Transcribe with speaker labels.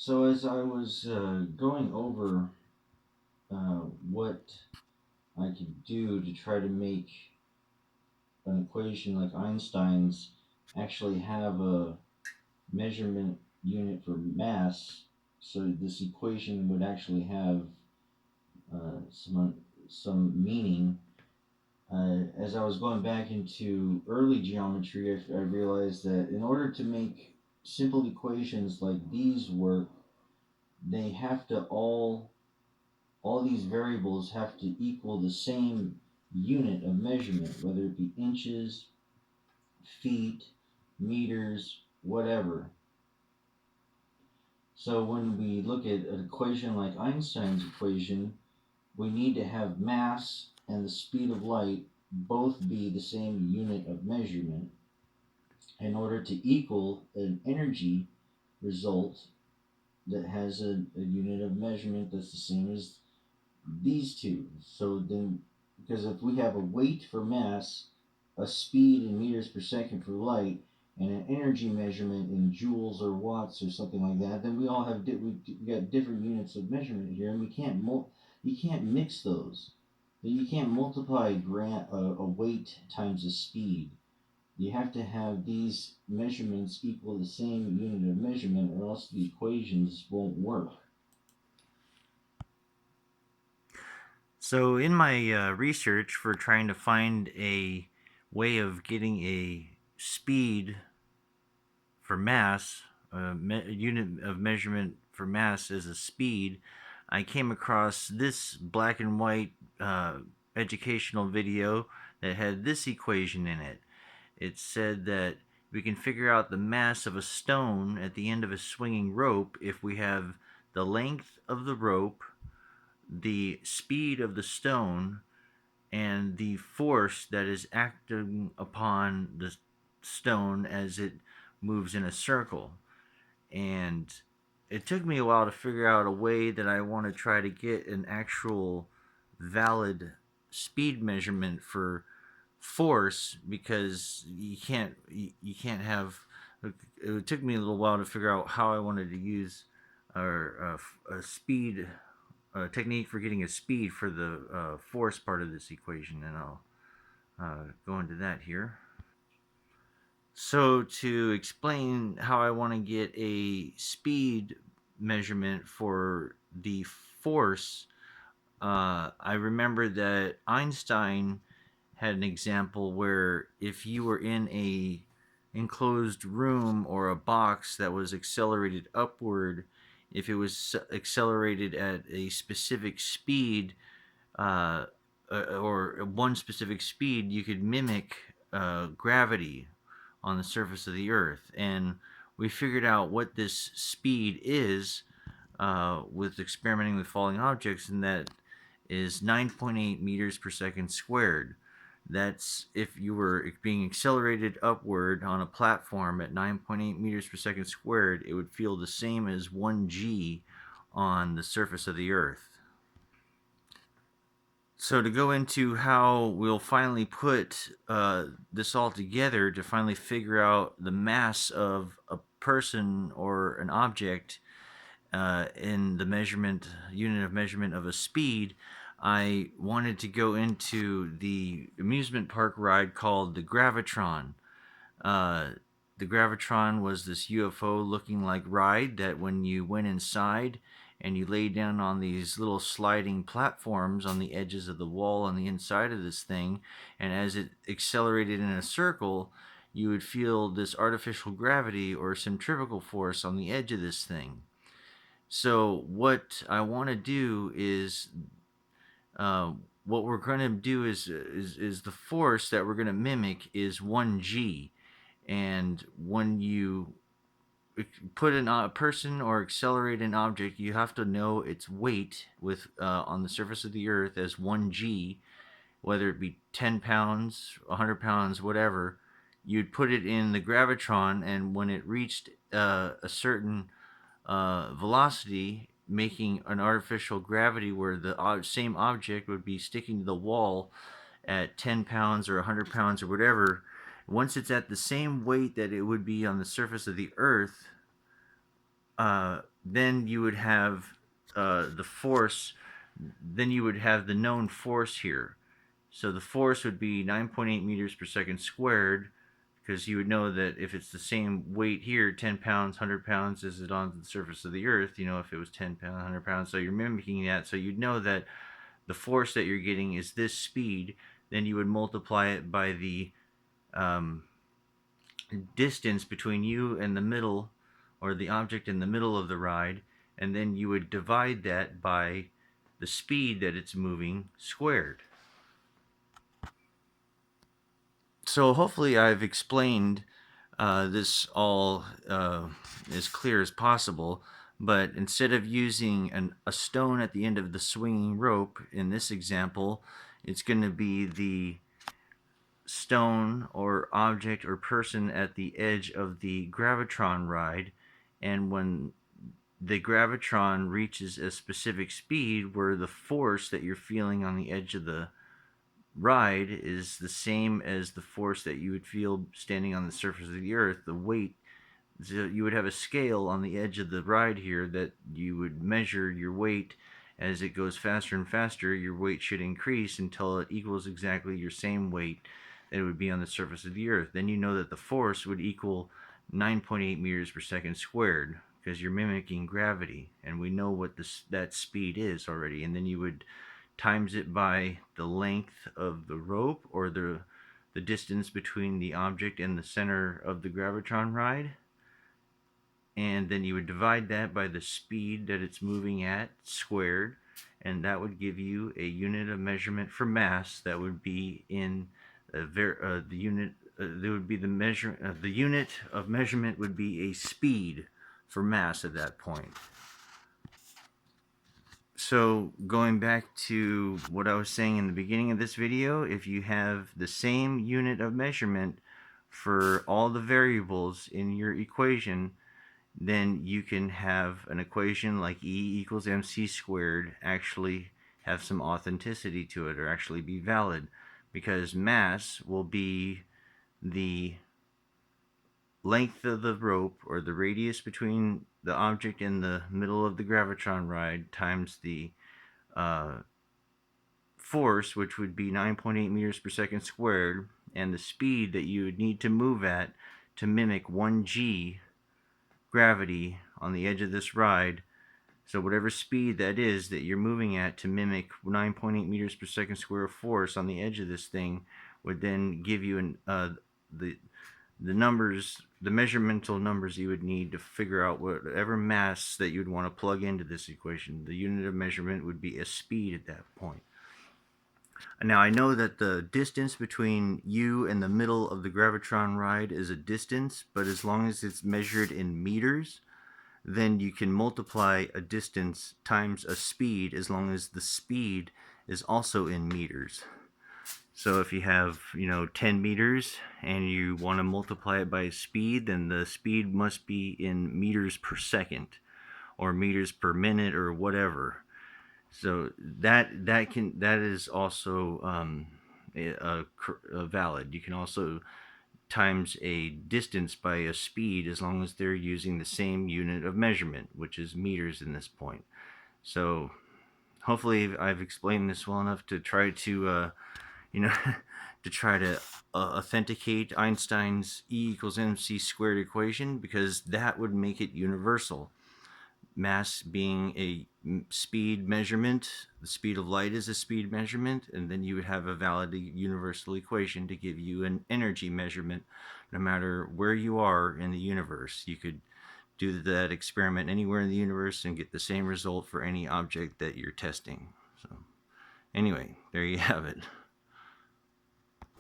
Speaker 1: So as I was going over what I could do to try to make an equation like Einstein's actually have a measurement unit for mass, so this equation would actually have uh, some some meaning. As I was going back into early geometry, I realized that in order to make simple equations like these work, they have to all these variables have to equal the same unit of measurement, whether it be inches, feet, meters, whatever. So when we look at an equation like Einstein's equation, we need to have mass and the speed of light both be the same unit of measurement in order to equal an energy result that has a unit of measurement that's the same as these two. So then, because if we have a weight for mass, a speed in meters per second for light, and an energy measurement in joules or watts or something like that, then we all have we got different units of measurement here, and we can't you can't mix those. You can't multiply a weight times a speed. You have to have these measurements equal the same unit of measurement, or else the equations won't work.
Speaker 2: So, in my research for trying to find a way of getting a speed for mass, a unit of measurement for mass as a speed, I came across this black and white educational video that had this equation in it. It said that we can figure out the mass of a stone at the end of a swinging rope if we have the length of the rope, the speed of the stone, and the force that is acting upon the stone as it moves in a circle. And it took me a while to figure out a way that I want to try to get an actual valid speed measurement for force, because you can't have it took me a little while to figure out how I wanted to use a speed technique for getting a speed for the force part of this equation, and I'll go into that here. So, to explain how I want to get a speed measurement for the force, I remember that Einstein had an example where if you were in a enclosed room or a box that was accelerated upward, if it was accelerated at a specific speed, uh, or one specific speed, you could mimic gravity on the surface of the Earth. And we figured out what this speed is with experimenting with falling objects, and that is 9.8 meters per second squared. That's if you were being accelerated upward on a platform at 9.8 meters per second squared, it would feel the same as 1 g on the surface of the Earth. So, to go into how we'll finally put this all together to finally figure out the mass of a person or an object in the measurement unit of measurement of a speed, I wanted to go into the amusement park ride called the Gravitron. Uh, the Gravitron was this UFO looking like ride that when you went inside and you laid down on these little sliding platforms on the edges of the wall on the inside of this thing, and as it accelerated in a circle, you would feel this artificial gravity or centrifugal force on the edge of this thing. So, what I want to do is uh, what we're going to do is the force that we're going to mimic is 1 g, and when you put a person or accelerate an object, you have to know its weight with on the surface of the Earth as 1 g, whether it be 10 pounds, 100 pounds, whatever. You'd put it in the gravitron, and when it reached a certain velocity, making an artificial gravity where the same object would be sticking to the wall at 10 pounds or 100 pounds or whatever. Once it's at the same weight that it would be on the surface of the Earth, then you would have the force. Then you would have the known force here. So the force would be 9.8 meters per second squared, because you would know that if it's the same weight here, 10 pounds, 100 pounds, as it on the surface of the earth, if it was 10 pounds, 100 pounds, so you're mimicking that. So you'd know that the force that you're getting is this speed. Then you would multiply it by the um, distance between you and the middle, or the object in the middle of the ride, and then you would divide that by the speed that it's moving squared. So hopefully I've explained this all as clear as possible. But instead of using a stone at the end of the swinging rope in this example, it's going to be the stone or object or person at the edge of the Gravitron ride. And when the Gravitron reaches a specific speed where the force that you're feeling on the edge of the ride is the same as the force that you would feel standing on the surface of the earth, the weight. So you would have a scale on the edge of the ride here that you would measure your weight. As it goes faster and faster, your weight should increase until it equals exactly your same weight that it would be on the surface of the earth. Then you know that the force would equal 9.8 meters per second squared, because you're mimicking gravity, and we know what that speed is already. And then you would times it by the length of the rope, or the distance between the object and the center of the Gravitron ride, and then you would divide that by the speed that it's moving at squared, and that would give you a unit of measurement for mass. That would be in the unit. There would be the measure. The unit of measurement would be a speed for mass at that point. So going back to what I was saying in the beginning of this video, if you have the same unit of measurement for all the variables in your equation, then you can have an equation like E equals mc squared actually have some authenticity to it, or actually be valid, because mass will be the length of the rope, or the radius between the object in the middle of the Gravitron ride, times the uh, force, which would be 9.8 meters per second squared, and the speed that you would need to move at to mimic 1g gravity on the edge of this ride. So whatever speed that is that you're moving at to mimic 9.8 meters per second square of force on the edge of this thing would then give you the numbers, the measuremental numbers you would need to figure out whatever mass that you'd want to plug into this equation. The unit of measurement would be a speed at that point. Now I know that the distance between you and the middle of the Gravitron ride is a distance, but as long as it's measured in meters, then you can multiply a distance times a speed, as long as the speed is also in meters. So if you have, 10 meters and you want to multiply it by speed, then the speed must be in meters per second, or meters per minute, or whatever. So that is also valid. You can also times a distance by a speed, as long as they're using the same unit of measurement, which is meters in this point. So hopefully I've explained this well enough to try to to try to authenticate Einstein's E equals mc squared equation, because that would make it universal. Mass being a speed measurement, the speed of light is a speed measurement, and then you would have a valid universal equation to give you an energy measurement no matter where you are in the universe. You could do that experiment anywhere in the universe and get the same result for any object that you're testing. So anyway, there you have it.